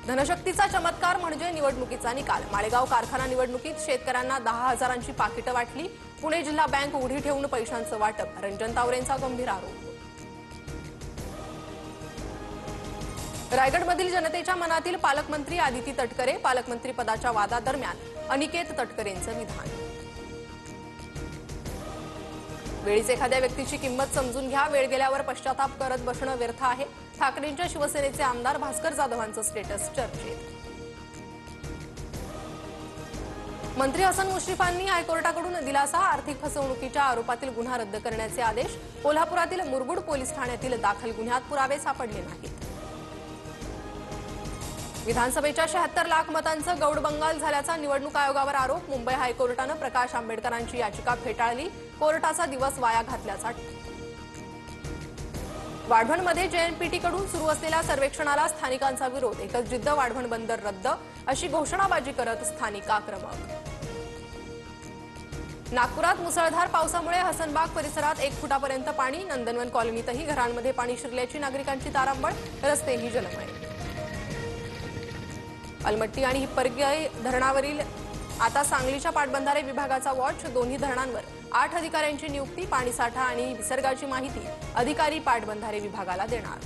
धनशक्तीचा चमत्कार म्हणजे निवडणुकीचा निकाल। माळेगाव कारखाना निवडणुकीत शेतकऱ्यांना 10,000ची पाकिटं वाटली। पुणे जिल्हा बँक उघडी ठेवून पैशांचं वाटप। रंजन तावरेंचा गंभीर आरोप। रायगडमधील जनतेच्या मनातील पालकमंत्री आदिती तटकरे। पालकमंत्री पदाच्या वादादरम्यान अनिकेत तटकरेंचं विधान। वेळीच एखाद्या व्यक्तीची किंमत समजून घ्या, वेळ गेल्यावर पश्चाताप करत बसणं व्यर्थ आहे। ठाकरेंच्या शिवसेनेचे आमदार भास्कर जाधवांचं स्टेटस चर्चेत। मंत्री हसन मुश्रीफांनी हायकोर्टाकडून दिलासा। आर्थिक फसवणुकीच्या आरोपातील गुन्हा रद्द करण्याचे आदेश। कोल्हापुरातील मुरगुड पोलीस ठाण्यातील दाखल गुन्ह्यात पुरावे सापडले नाहीत। विधानसभेच्या 76 लाख मतांचं गौडबंगाल झाल्याचा निवडणूक आयोगावर आरोप। मुंबई हायकोर्टानं प्रकाश आंबेडकरांची याचिका फेटाळली। कोर्टाचा दिवस वाया घातल्याचा वाढवणमध्ये जेएनपीटीकडून सुरू असलेल्या सर्वेक्षणाला स्थानिकांचा विरोध। एकच जिद्द, वाढवण बंदर रद्द अशी घोषणाबाजी करत स्थानिक आक्रमक। नागपुरात मुसळधार पावसामुळे हसनबाग परिसरात 1 फुटापर्यंत पाणी। नंदनवन कॉलनीतही घरांमध्ये पाणी शिरल्याची नागरिकांची तारांबळ। रस्तेही जलमय। अलमट्टी आणि हिप्परगाई धरणावरील आता सांगलीच्या पाटबंधारे विभागाचा वॉच। दोन्ही धरणांवर 8 अधिकाऱ्यांची नियुक्ती। पाणीसाठा आणि विसर्गाची माहिती अधिकारी पाटबंधारे विभागाला देणार।